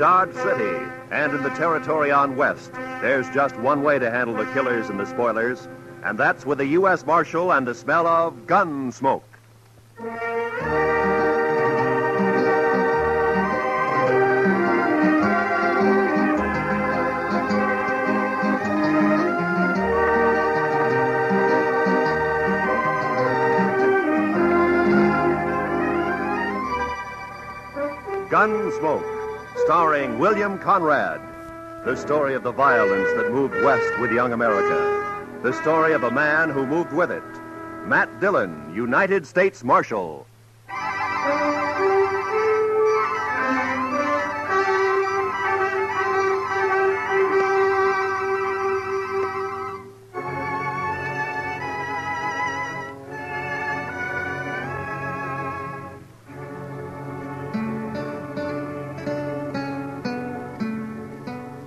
Dodge City and in the territory on West, there's just one way to handle the killers and the spoilers, and that's with a U.S. Marshal and the smell of Gunsmoke. Gunsmoke, starring William Conrad. The story of the violence that moved west with young America. The story of a man who moved with it. Matt Dillon, United States Marshal.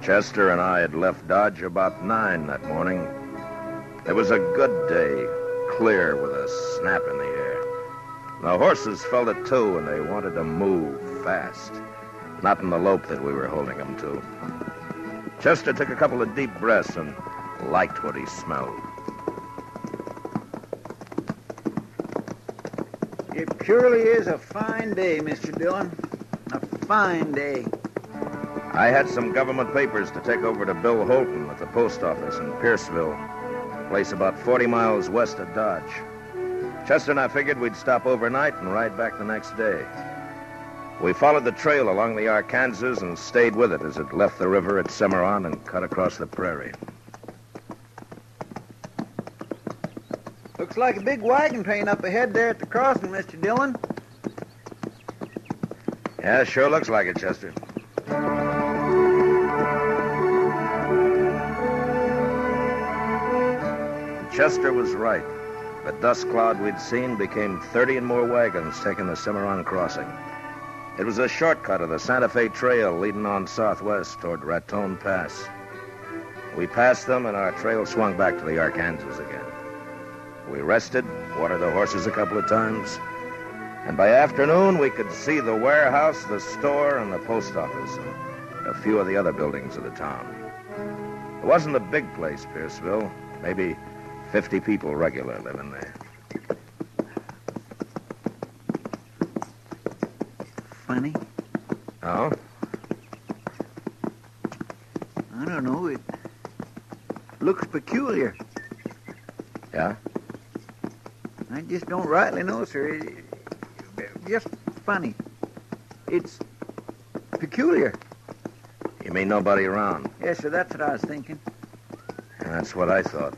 Chester and I had left Dodge about 9 that morning. It was a good day, clear with a snap in the air. The horses felt it too, and they wanted to move fast. Not in the lope that we were holding them to. Chester took a couple of deep breaths and liked what he smelled. It surely is a fine day, Mr. Dillon. A fine day. I had some government papers to take over to Bill Holton at the post office in Pierceville, a place about 40 miles west of Dodge. Chester and I figured we'd stop overnight and ride back the next day. We followed the trail along the Arkansas and stayed with it as it left the river at Cimarron and cut across the prairie. Looks like a big wagon train up ahead there at the crossing, Mr. Dillon. Yeah, sure looks like it, Chester. Chester was right. The dust cloud we'd seen became 30 and more wagons taking the Cimarron crossing. It was a shortcut of the Santa Fe Trail leading on southwest toward Raton Pass. We passed them, and our trail swung back to the Arkansas again. We rested, watered the horses a couple of times, and by afternoon we could see the warehouse, the store, and the post office, and a few of the other buildings of the town. It wasn't a big place, Pierceville. Maybe 50 people regular living there. Funny. Oh? I don't know. It looks peculiar. Yeah? I just don't rightly know, sir. Just funny. It's peculiar. You mean nobody around? Yes, sir, that's what I was thinking. Yeah, that's what I thought.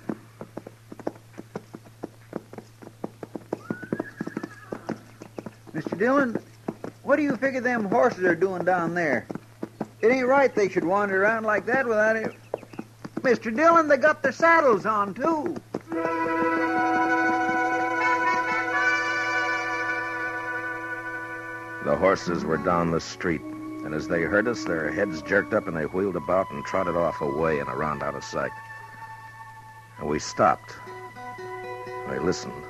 Mr. Dillon, what do you figure them horses are doing down there? It ain't right they should wander around like that without it. Mr. Dillon, they got their saddles on, too. The horses were down the street, and as they heard us, their heads jerked up and they wheeled about and trotted off away and around out of sight. And we stopped. I listened.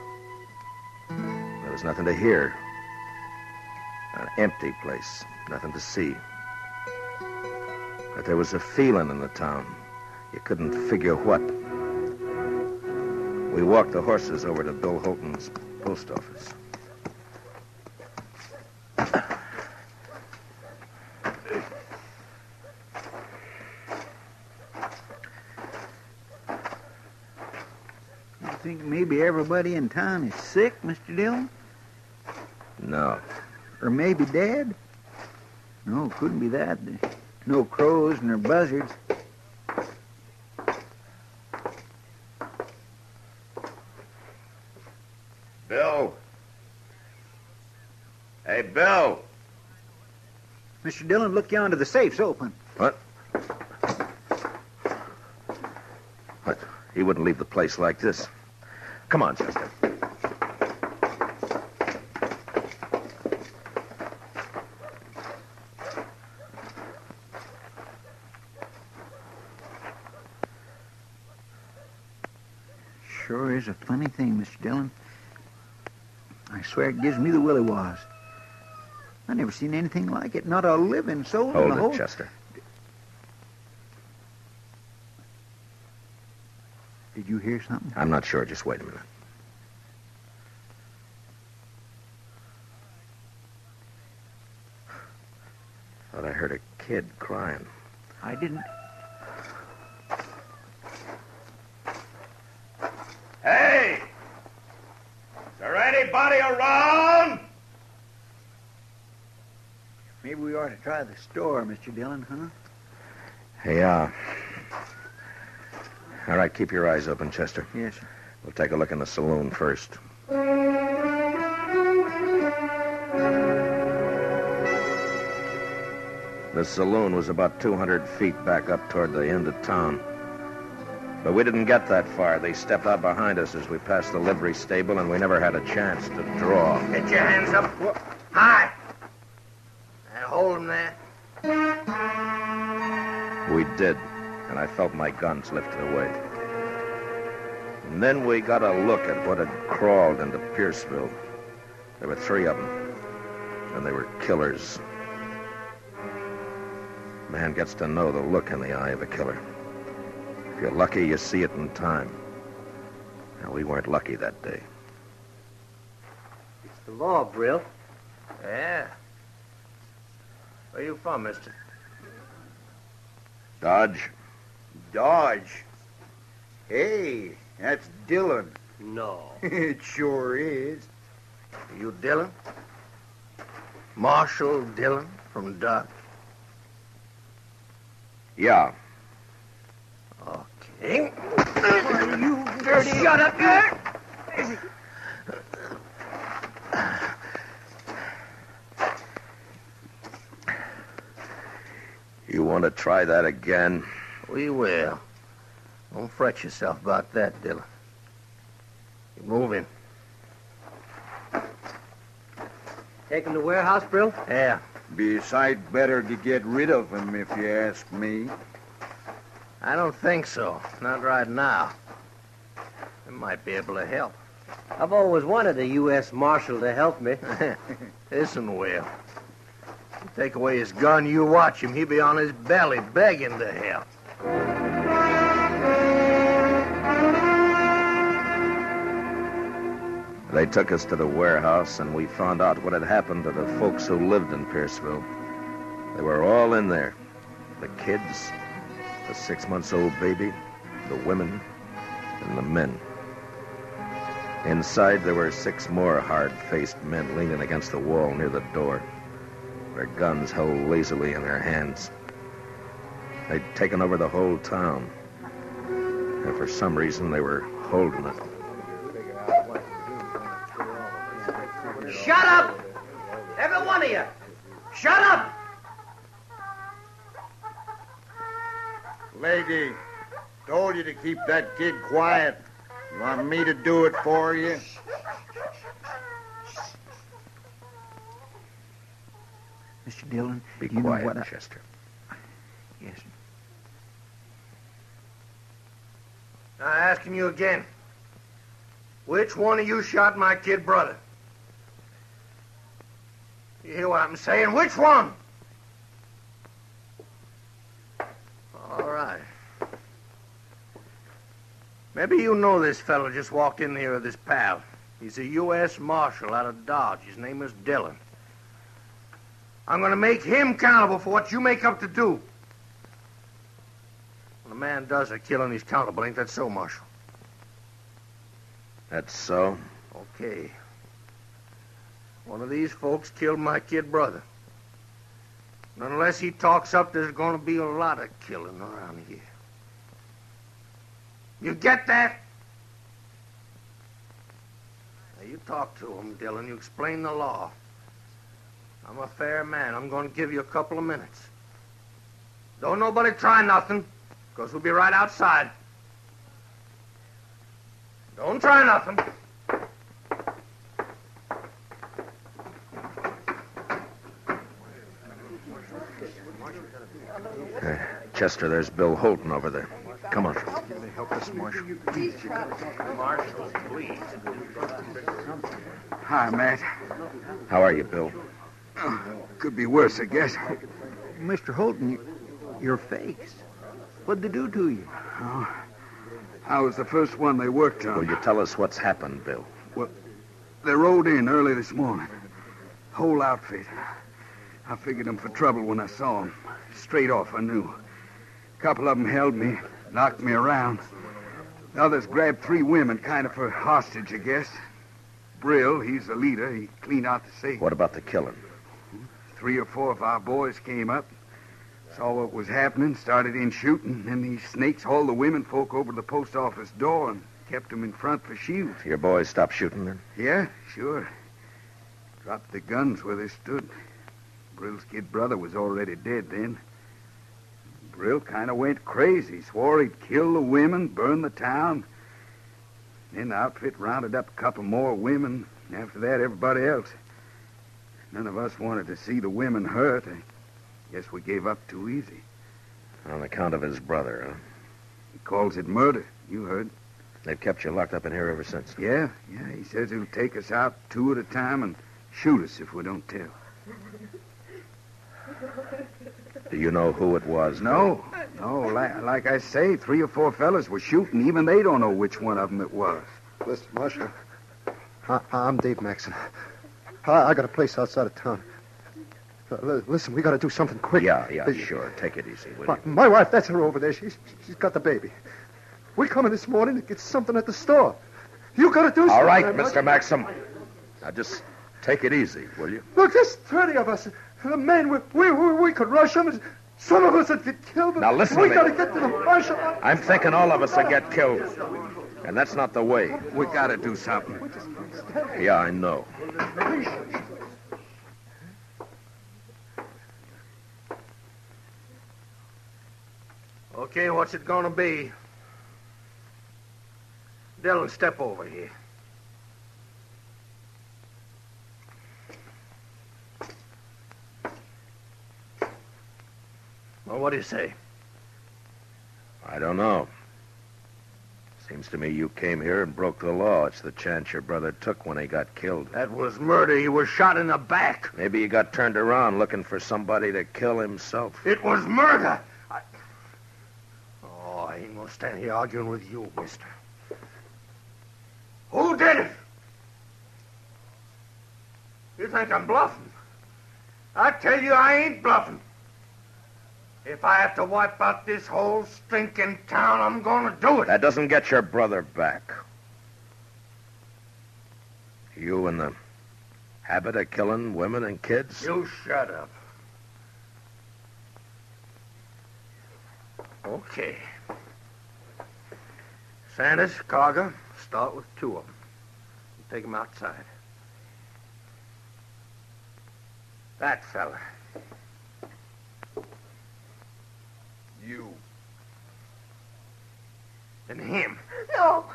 There was nothing to hear. An empty place, nothing to see. But there was a feeling in the town. You couldn't figure what. We walked the horses over to Bill Holton's post office. You think maybe everybody in town is sick, Mr. Dillon? No. Or maybe dead? No, couldn't be that. There's no crows nor buzzards. Bill. Hey, Bill. Mr. Dillon, look yonder. The safe's open. What? What? He wouldn't leave the place like this. Come on, Chester. Sure is a funny thing, Mr. Dillon. I swear it gives me the willy-was. I never seen anything like it. Not a living soul in Hold the it, whole... Chester. Did you hear something? I'm not sure. Just wait a minute. Thought I heard a kid crying. I didn't. Hey! Is there anybody around? Maybe we ought to try the store, Mr. Dillon, huh? Hey, all right, keep your eyes open, Chester. Yes, sir. We'll take a look in the saloon first. The saloon was about 200 feet back up toward the end of town. But we didn't get that far. They stepped out behind us as we passed the livery stable, and we never had a chance to draw. Get your hands up. High. And hold them there. We did, and I felt my guns lifted away. And then we got a look at what had crawled into Pierceville. There were 3 of them, and they were killers. Man gets to know the look in the eye of a killer. If you're lucky, you see it in time. Now, we weren't lucky that day. It's the law, Brill. Yeah. Where you from, mister? Dodge? Dodge. Hey, that's Dillon. No. It sure is. You Dillon? Marshal Dillon from Dodge. Yeah. Okay. You dirty... Shut up, there! You want to try that again? We will. Don't fret yourself about that, Dillon. You move in. Take him to warehouse, Brill? Yeah. Be a sight better to get rid of him, if you ask me. I don't think so. Not right now. I might be able to help. I've always wanted a U.S. Marshal to help me. Listen, Will. You take away his gun, you watch him. He'll be on his belly begging to help. They took us to the warehouse, and we found out what had happened to the folks who lived in Pierceville. They were all in there. The kids, the 6-month-old baby, the women, and the men. Inside, there were 6 more hard-faced men leaning against the wall near the door, their guns held lazily in their hands. They'd taken over the whole town, and for some reason, they were holding it. Shut up! Every one of you! Shut up! Lady, told you to keep that kid quiet. You want me to do it for you? Mr. Dillon, Be you quiet, know what Chester. Yes, sir. Now, asking you again. Which one of you shot my kid brother? You hear what I'm saying? Which one? All right. Maybe you know this fellow just walked in here with his pal. He's a U.S. Marshal out of Dodge. His name is Dillon. I'm going to make him accountable for what you make up to do. When a man does a killing, he's accountable. Ain't that so, Marshal? That's so? Okay. One of these folks killed my kid brother. And unless he talks up, there's going to be a lot of killing around here. You get that? Now, you talk to him, Dillon. You explain the law. I'm a fair man. I'm going to give you a couple of minutes. Don't nobody try nothing, because we'll be right outside. Don't try nothing. Chester, there's Bill Holton over there. Come on. Help us, Marshal. Marshal, please. Hi, Matt. How are you, Bill? Could be worse, I guess. Mr. Holton, your face. What'd they do to you? Oh, I was the first one they worked on. Will you tell us what's happened, Bill? Well, they rode in early this morning. Whole outfit. I figured them for trouble when I saw them. Straight off, I knew. A couple of them held me, knocked me around. The others grabbed 3 women, kind of for hostage, I guess. Brill, he's the leader. He cleaned out the safe. What about the killing? 3 or 4 of our boys came up, saw what was happening, started in shooting, and these snakes hauled the women folk over to the post office door and kept them in front for shields. Your boys stopped shooting then? Yeah, sure. Dropped the guns where they stood. Brill's kid brother was already dead then. Brill kind of went crazy, swore he'd kill the women, burn the town. Then the outfit rounded up a couple more women, and after that, everybody else. None of us wanted to see the women hurt. I guess we gave up too easy. On account of his brother, huh? He calls it murder. You heard. They've kept you locked up in here ever since. Yeah. He says he'll take us out 2 at a time and shoot us if we don't tell. Do you know who it was? No. Like I say, 3 or 4 fellas were shooting. Even they don't know which one of them it was. Listen, Marshal, I'm Dave Maxon. I got a place outside of town. Listen, we got to do something quick. Yeah, sure. Take it easy, will you? My wife, that's her over there. She's got the baby. We come in this morning to get something at the store. You got to do something. All right, Mr. Maxim. Now just take it easy, will you? Look, there's 30 of us. The men, we could rush them. Some of us would get killed. Now listen to me. We got to get to the Marshal. I'm thinking all of us will get killed. And that's not the way. We got to do something. Yeah, I know. Okay, what's it gonna be? Dillon, step over here. Well, what do you say? I don't know. Seems to me you came here and broke the law. It's the chance your brother took when he got killed. That was murder. He was shot in the back. Maybe he got turned around looking for somebody to kill himself. It was murder. I ain't gonna stand here arguing with you, mister. Who did it? You think I'm bluffing? I tell you I ain't bluffing. If I have to wipe out this whole stinking town, I'm gonna do it. That doesn't get your brother back. You in the habit of killing women and kids? You shut up. Okay. Sanders, Carger, start with 2 of them. Take them outside. That fella. You. And him. No.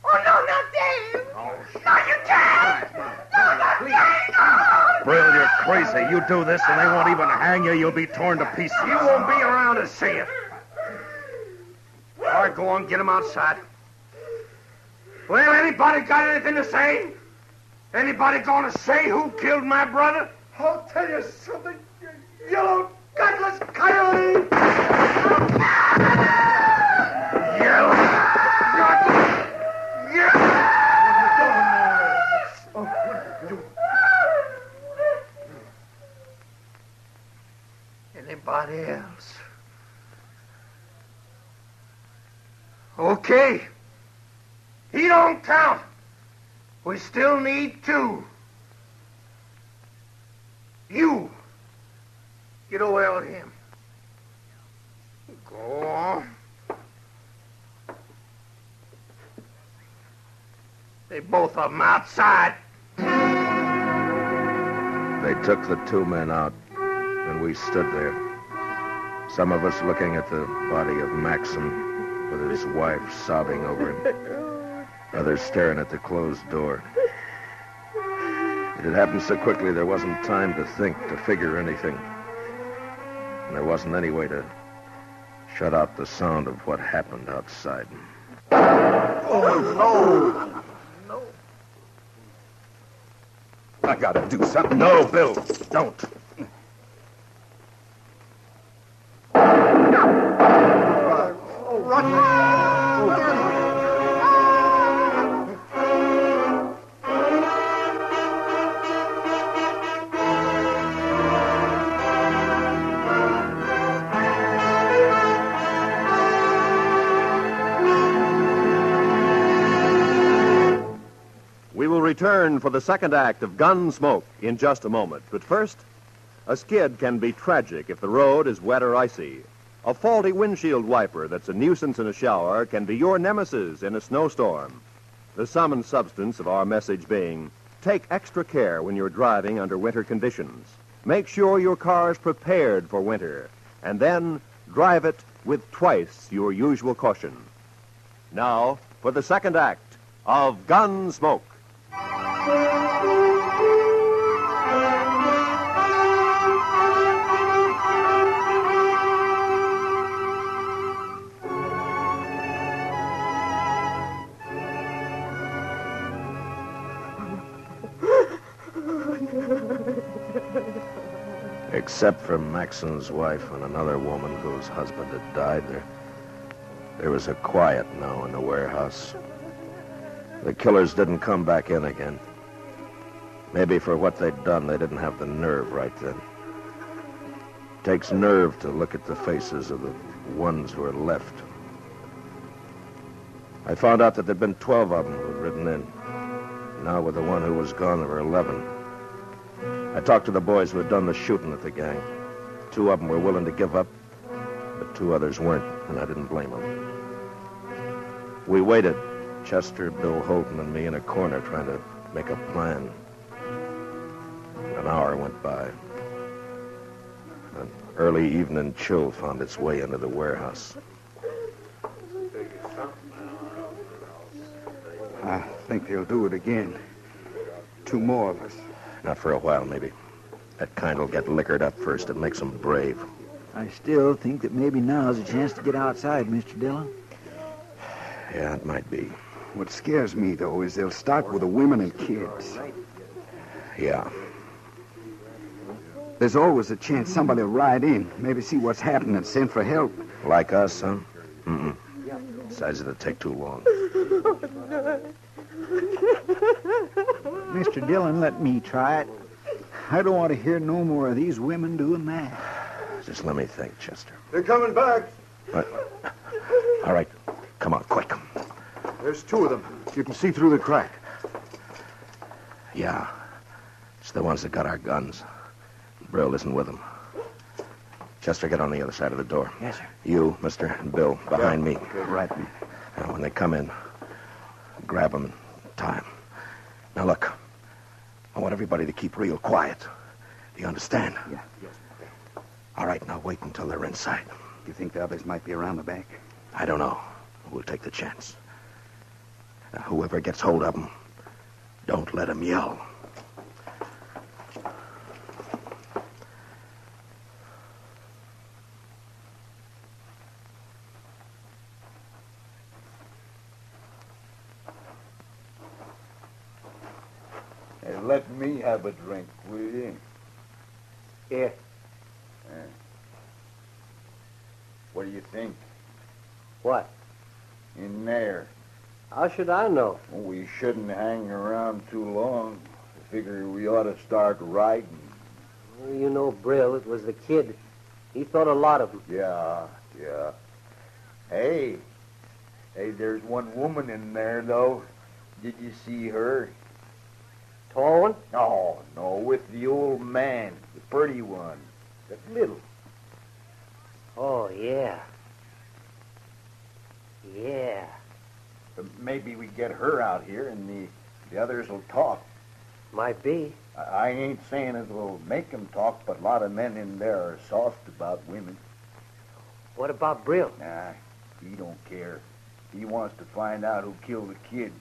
Oh, no, not Dave. Oh, No, you can't. No, not Dave. No. Brill, you're crazy. You do this and they won't even hang you. You'll be torn to pieces. You won't be around to see it. All right, go on, get him outside. Well, anybody got anything to say? Anybody gonna say who killed my brother? I'll tell you something, you yellow, gutless coyote! Yellow, gutless, Anybody else? Okay. He don't count. We still need 2. You. Get away with him. Go on. They both of them outside. They took the 2 men out, and we stood there. Some of us looking at the body of Maxim with his wife sobbing over him. Others staring at the closed door. It had happened so quickly there wasn't time to think, to figure anything. And there wasn't any way to shut out the sound of what happened outside. Oh, no! I I gotta do something. No, Bill, don't. We will return for the second act of Gunsmoke in just a moment. But first, a skid can be tragic if the road is wet or icy. A faulty windshield wiper that's a nuisance in a shower can be your nemesis in a snowstorm. The sum and substance of our message being, take extra care when you're driving under winter conditions. Make sure your car's prepared for winter, and then drive it with twice your usual caution. Now, for the second act of Gunsmoke. Except for Maxon's wife and another woman whose husband had died, there was a quiet now in the warehouse. The killers didn't come back in again. Maybe for what they'd done, they didn't have the nerve right then. It takes nerve to look at the faces of the ones who are left. I found out that there'd been 12 of them who'd ridden in. Now, with the one who was gone, there were 11. I talked to the boys who had done the shooting at the gang. 2 of them were willing to give up, but 2 others weren't, and I didn't blame them. We waited, Chester, Bill Holton, and me in a corner trying to make a plan. An hour went by. An early evening chill found its way into the warehouse. I think they'll do it again. 2 more of us. Not for a while, maybe. That kind will get liquored up first. It makes them brave. I still think that maybe now's a chance to get outside, Mr. Dillon. Yeah, it might be. What scares me, though, is they'll start with the women and kids. Yeah. There's always a chance somebody will ride in, maybe see what's happening and send for help. Like us, huh? Mm-mm. Besides, it'll take too long. Mr. Dillon, let me try it. I don't want to hear no more of these women doing that. Just let me think, Chester. They're coming back. What? All right. Come on, quick. There's 2 of them. You can see through the crack. Yeah. It's the ones that got our guns. Brill isn't with them. Chester, get on the other side of the door. Yes, sir. You, mister, and Bill, behind me. Okay, right. Now, when they come in, grab them in time. Now, look. I want everybody to keep real quiet. Do you understand? Yeah. Yes. All right, now wait until they're inside. You think the others might be around the back? I don't know. We'll take the chance. Now, whoever gets hold of them, don't let them yell. Hey, let me have a drink, will you? Here. What do you think? What? In there. How should I know? Well, we shouldn't hang around too long. I figure we ought to start riding. Well, you know Brill. It was the kid. He thought a lot of them. Yeah. Hey, there's one woman in there, though. Did you see her? Tall one? Oh, no, with the old man, the pretty one, the little. Oh, yeah. Yeah. Maybe we get her out here and the others will talk. Might be. I ain't saying it will make them talk, but a lot of men in there are soft about women. What about Brill? Nah, he don't care. He wants to find out who killed the kid.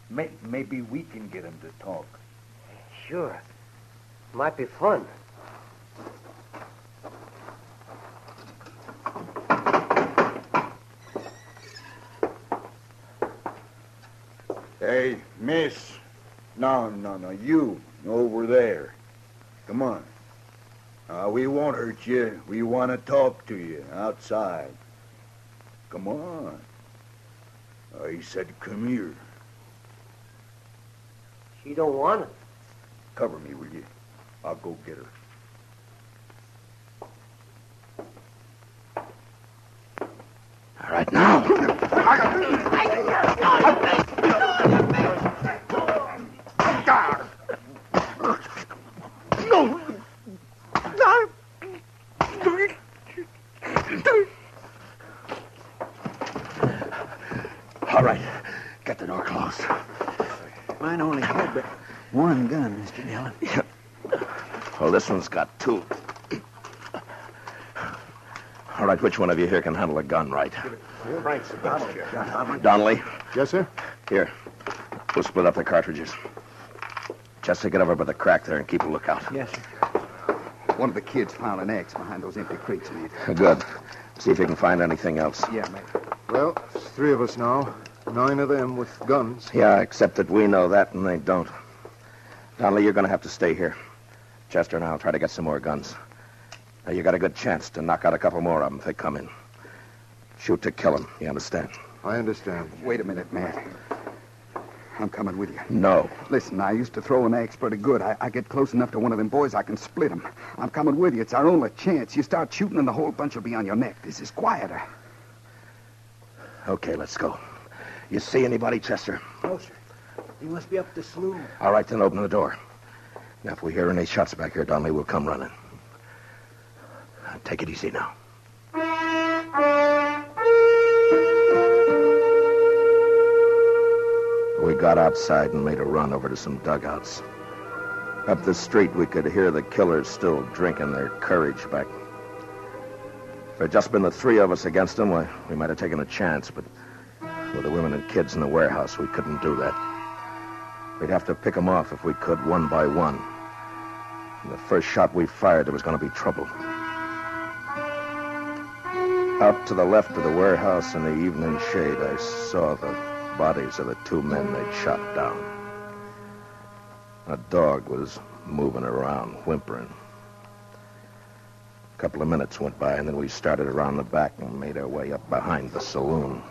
Maybe we can get him to talk. Sure. Might be fun. Hey, miss. No, you. Over there. Come on. We won't hurt you. We want to talk to you outside. Come on. I said come here. She don't want it. Cover me, will you? I'll go get her. All right, now. All right. Get the door closed. Mine only had but one gun, Mr. Dillon. Well, this one's got two. All right, which one of you here can handle a gun right? Frank's the best here. Donnelly? Yes, sir? Here. We'll split up the cartridges. Chester, get over by the crack there and keep a lookout. Yes, sir. One of the kids found an axe behind those empty crates, mate. Good. See if you can find anything else. Yeah, mate. Well, it's 3 of us now. 9 of them with guns. Yeah, except that we know that and they don't. Donnelly, you're going to have to stay here. Chester and I'll try to get some more guns. Now, you got a good chance to knock out a couple more of them if they come in. Shoot to kill them, you understand? I understand. Wait a minute, Matt. I'm coming with you. No. Listen, I used to throw an axe pretty good. I get close enough to one of them boys, I can split him. I'm coming with you. It's our only chance. You start shooting and the whole bunch will be on your neck. This is quieter. Okay, let's go. You see anybody, Chester? No, sir. He must be up the slough. All right, then open the door. Now, if we hear any shots back here, Donnelly, we'll come running. Take it easy now. We got outside and made a run over to some dugouts. Up the street, we could hear the killers still drinking their courage back. If it had just been the 3 of us against them, we might have taken a chance, but with the women and kids in the warehouse, we couldn't do that. We'd have to pick them off if we could, one by one. And the first shot we fired, there was going to be trouble. Out to the left of the warehouse in the evening shade, I saw the bodies of the 2 men they'd shot down. A dog was moving around, whimpering. A couple of minutes went by, and then we started around the back and made our way up behind the saloon.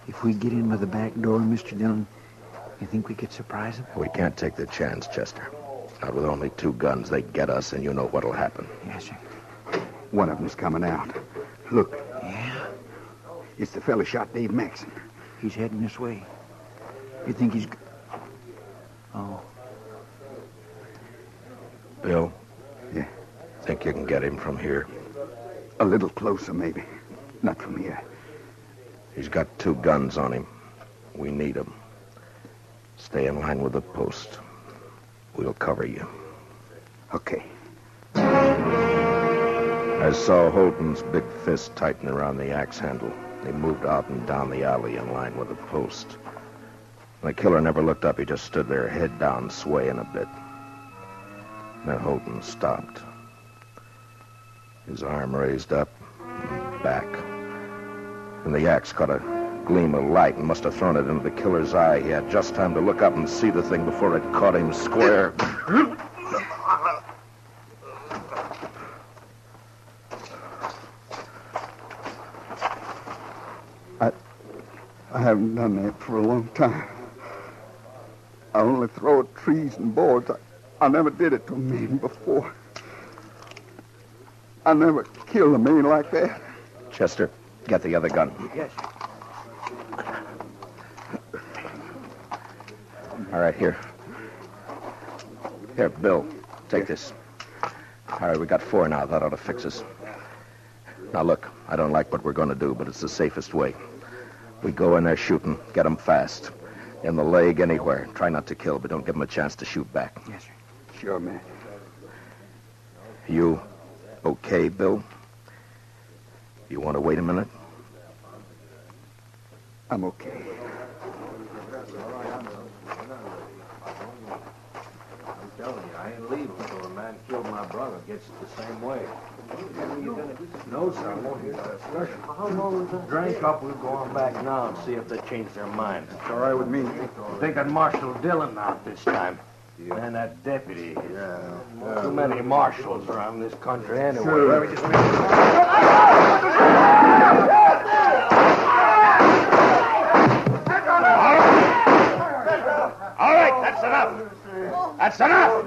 If we get in by the back door, Mr. Dillon, you think we could surprise them? We can't take the chance, Chester. Not with only 2 guns. They get us, and you know what'll happen. Yes, sir. One of them's coming out. Look. Yeah? It's the fella shot Dave Maxon. He's heading this way. You think he's... Oh. Bill? Yeah? Think you can get him from here? A little closer, maybe. Not from here. He's got 2 guns on him. We need them. Stay in line with the post. We'll cover you. Okay. I saw Holton's big fist tighten around the axe handle. He moved out and down the alley in line with the post. The killer never looked up. He just stood there, head down, swaying a bit. Then Holton stopped. His arm raised up and back. And the axe caught a gleam of light and must have thrown it into the killer's eye. He had just time to look up and see the thing before it caught him square. I haven't done that for a long time. I only throw at trees and boards. I never did it to a man before. I never killed a man like that. Chester, get the other gun. Yes. All right, here. Here, Bill, take this. All right, we got 4 now. That ought to fix us. Now, look, I don't like what we're going to do, but it's the safest way. We go in there shooting, get them fast. In the leg, anywhere. Try not to kill, but don't give them a chance to shoot back. Yes, sir. Sure, man. You okay, Bill? You want to wait a minute? I'm okay. telling you, I ain't leaving till the man killed my brother gets it the same way. No, sir, I won't hear that discussion. How long is that? Drink up, we'll go on back now and see if they change their mind. It's all right with me. Thinking Marshal Dillon out this time. Yeah. And that deputy. Yeah. Too many marshals around this country anyway. Sure. All right, that's enough. That's enough.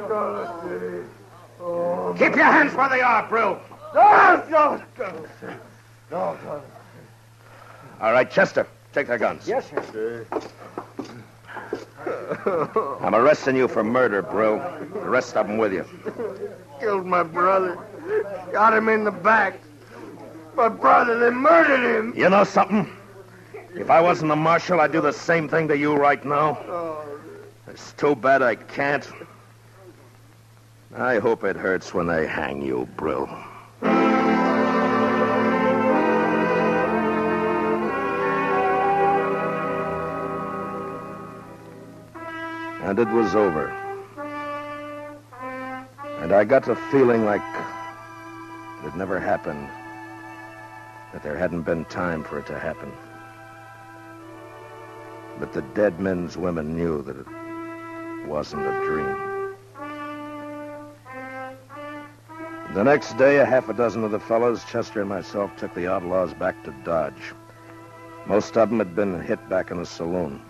Keep your hands where they are, Brill. All right, Chester, take their guns. Yes, sir. I'm arresting you for murder, Brill. The rest of them with you. Killed my brother. Got him in the back. My brother, they murdered him. You know something? If I wasn't the marshal, I'd do the same thing to you right now. It's too bad I can't. I hope it hurts when they hang you, Brill. And it was over. And I got the feeling like it had never happened, that there hadn't been time for it to happen. But the dead men's women knew that it wasn't a dream. The next day, a half a dozen of the fellows, Chester and myself, took the outlaws back to Dodge. Most of them had been hit back in the saloon.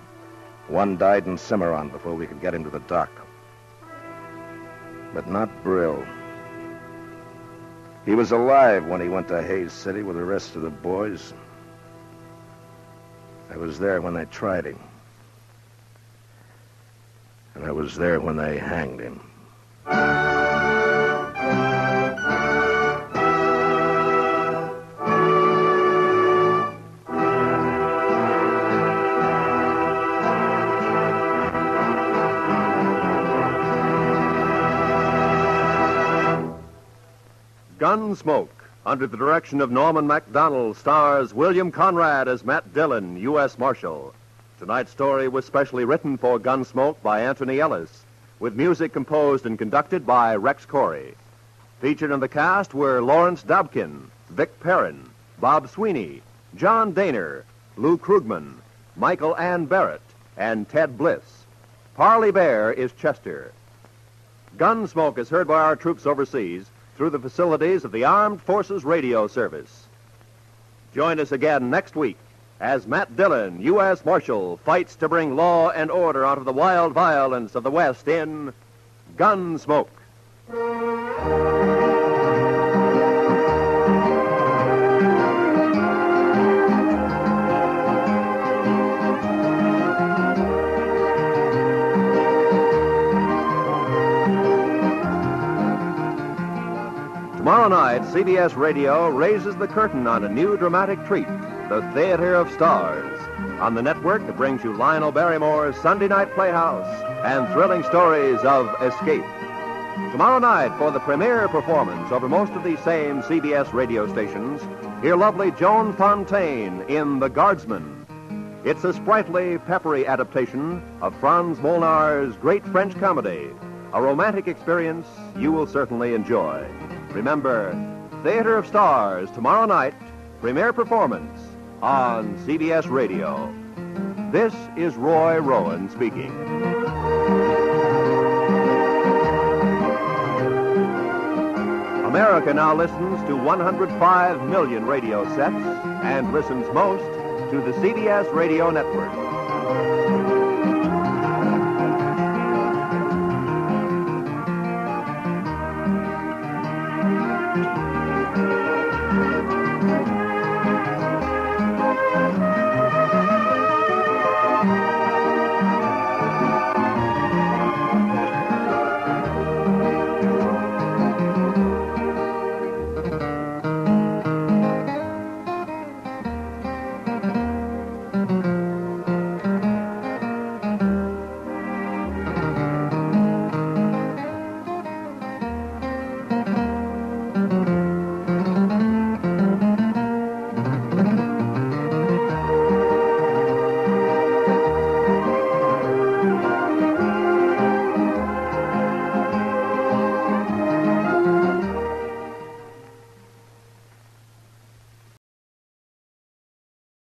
One died in Cimarron before we could get him to the dock. But not Brill. He was alive when he went to Hayes City with the rest of the boys. I was there when they tried him. And I was there when they hanged him. Gunsmoke, under the direction of Norman MacDonald, stars William Conrad as Matt Dillon, U.S. Marshal. Tonight's story was specially written for Gunsmoke by Anthony Ellis, with music composed and conducted by Rex Corey. Featured in the cast were Lawrence Dobkin, Vic Perrin, Bob Sweeney, John Daner, Lou Krugman, Michael Ann Barrett, and Ted Bliss. Parley Bear is Chester. Gunsmoke is heard by our troops overseas through the facilities of the Armed Forces Radio Service. Join us again next week as Matt Dillon, U.S. Marshal, fights to bring law and order out of the wild violence of the West in Gunsmoke. Tomorrow night, CBS Radio raises the curtain on a new dramatic treat, The Theater of Stars. On the network that brings you Lionel Barrymore's Sunday Night Playhouse and thrilling stories of escape. Tomorrow night, for the premiere performance over most of these same CBS radio stations, hear lovely Joan Fontaine in The Guardsman. It's a sprightly, peppery adaptation of Franz Molnar's great French comedy, a romantic experience you will certainly enjoy. Remember, Theater of Stars, tomorrow night, premiere performance on CBS Radio. This is Roy Rowan speaking. America now listens to 105 million radio sets and listens most to the CBS Radio Network.